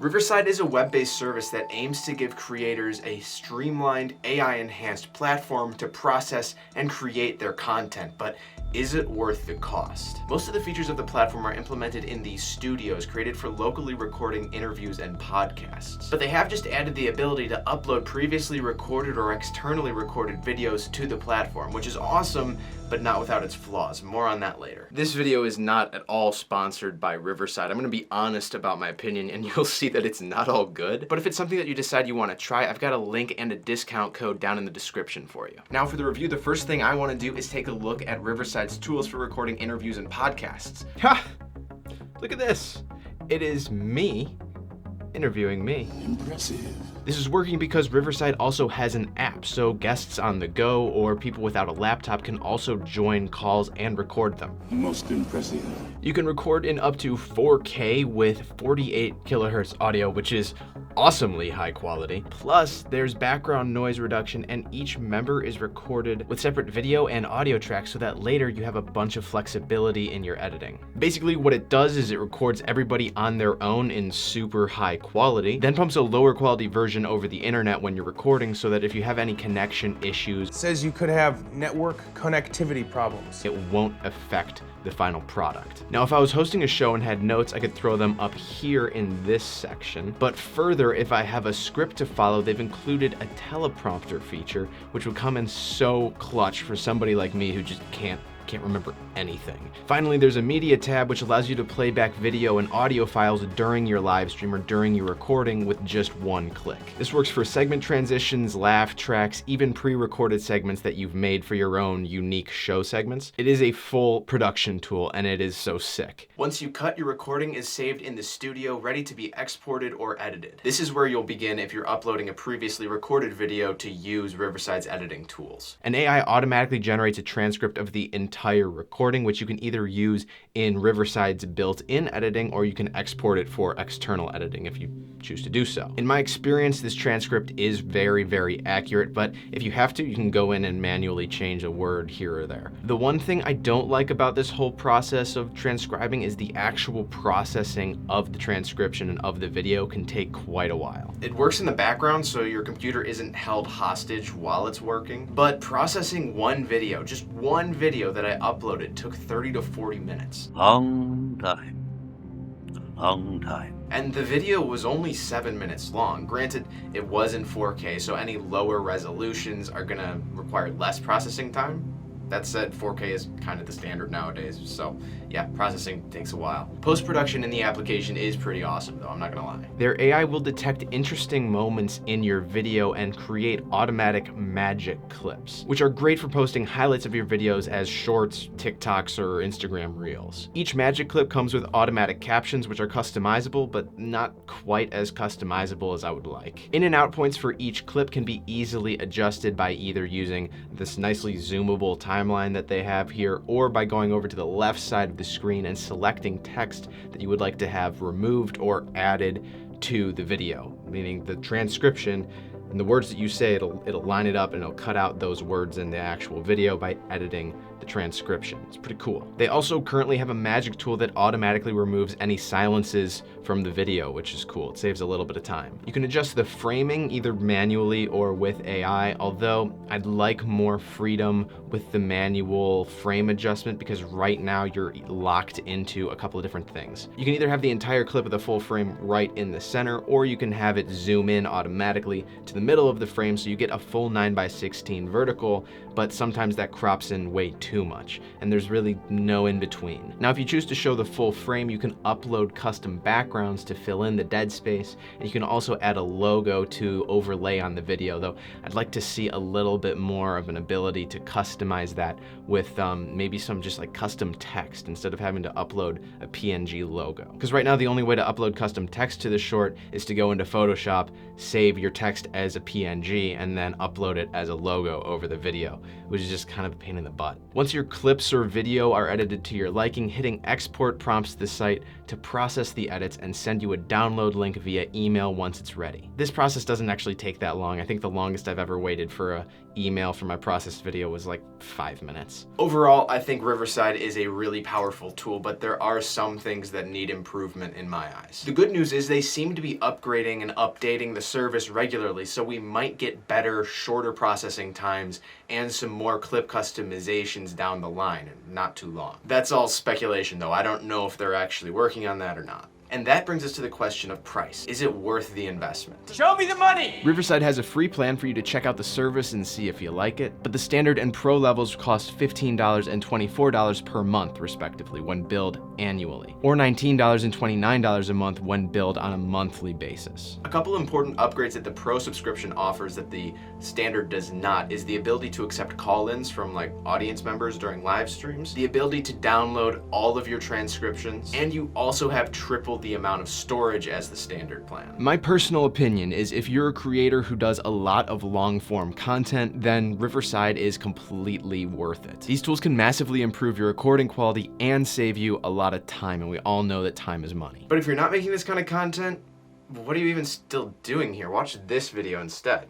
Riverside is a web-based service that aims to give creators a streamlined, AI-enhanced platform to process and create their content, but is it worth the cost? Most of the features of the platform are implemented in these studios created for locally recording interviews and podcasts. But they have just added the ability to upload previously recorded or externally recorded videos to the platform, which is awesome, but not without its flaws. More on that later. This video is not at all sponsored by Riverside. I'm gonna be honest about my opinion, and you'll see that it's not all good. But if it's something that you decide you wanna try, I've got a link and a discount code down in the description for you. Now for the review, the first thing I wanna do is take a look at Riverside's tools for recording interviews and podcasts. Ha! Look at this. It is me interviewing me. Impressive. This is working because Riverside also has an app, so guests on the go or people without a laptop can also join calls and record them. Most impressive. You can record in up to 4K with 48 kilohertz audio, which is awesomely high quality. Plus, there's background noise reduction, and each member is recorded with separate video and audio tracks so that later you have a bunch of flexibility in your editing. Basically, what it does is it records everybody on their own in super high quality, then pumps a lower quality version over the internet when you're recording so that if you have any connection issues, it says you could have network connectivity problems. it won't affect the final product. Now, if I was hosting a show and had notes, I could throw them up here in this section. But further, if I have a script to follow, they've included a teleprompter feature, which would come in so clutch for somebody like me who just can't remember anything. Finally, there's a media tab which allows you to play back video and audio files during your live stream or during your recording with just one click. This works for segment transitions, laugh tracks, even pre-recorded segments that you've made for your own unique show segments. It is a full production tool and it is so sick. Once you cut, your recording is saved in the studio, ready to be exported or edited. This is where you'll begin if you're uploading a previously recorded video to use Riverside's editing tools. An AI automatically generates a transcript of the entire recording, which you can either use in Riverside's built-in editing or you can export it for external editing if you choose to do so. In my experience, this transcript is very, very accurate, but if you have to, you can go in and manually change a word here or there. The one thing I don't like about this whole process of transcribing is the actual processing of the transcription and of the video can take quite a while. It works in the background, so your computer isn't held hostage while it's working, but processing one video, just one video that I uploaded, took 30 to 40 minutes. Long time. And the video was only 7 minutes long. Granted, it was in 4K, so any lower resolutions are gonna require less processing time. That said, 4K is kind of the standard nowadays, so yeah, processing takes a while. Post-production in the application is pretty awesome though, I'm not gonna lie. Their AI will detect interesting moments in your video and create automatic magic clips, which are great for posting highlights of your videos as shorts, TikToks, or Instagram Reels. Each magic clip comes with automatic captions, which are customizable, but not quite as customizable as I would like. In and out points for each clip can be easily adjusted by either using this nicely zoomable timeline that they have here, or by going over to the left side of the screen and selecting text that you would like to have removed or added to the video, meaning the transcription and the words that you say, it'll line it up and it'll cut out those words in the actual video by editing the transcription. It's pretty cool. They also currently have a magic tool that automatically removes any silences from the video, which is cool. It saves a little bit of time. You can adjust the framing either manually or with AI, although I'd like more freedom with the manual frame adjustment because right now you're locked into a couple of different things. You can either have the entire clip of the full frame right in the center, or you can have it zoom in automatically to the middle of the frame so you get a full 9:16 vertical, but sometimes that crops in way too much, and there's really no in between. Now, if you choose to show the full frame, you can upload custom backgrounds to fill in the dead space, and you can also add a logo to overlay on the video, though I'd like to see a little bit more of an ability to customize that with maybe some just like custom text instead of having to upload a PNG logo. Because right now the only way to upload custom text to the short is to go into Photoshop, save your text as a PNG, and then upload it as a logo over the video, which is just kind of a pain in the butt. Once your clips or video are edited to your liking, hitting export prompts the site to process the edits and send you a download link via email once it's ready. This process doesn't actually take that long. I think the longest I've ever waited for an email for my processed video was like 5 minutes. Overall, I think Riverside is a really powerful tool, but there are some things that need improvement in my eyes. The good news is they seem to be upgrading and updating the service regularly, so we might get better, shorter processing times and some more clip customizations down the line, and not too long. That's all speculation though. I don't know if they're actually working on that or not. And that brings us to the question of price. Is it worth the investment? Show me the money! Riverside has a free plan for you to check out the service and see if you like it, but the standard and pro levels cost $15 and $24 per month, respectively, when billed annually, or $19 and $29 a month when billed on a monthly basis. A couple important upgrades that the pro subscription offers that the standard does not is the ability to accept call-ins from like audience members during live streams, the ability to download all of your transcriptions, and you also have triple the amount of storage as the standard plan. My personal opinion is if you're a creator who does a lot of long-form content, then Riverside is completely worth it. These tools can massively improve your recording quality and save you a lot of time, and we all know that time is money. But if you're not making this kind of content, what are you even still doing here? Watch this video instead.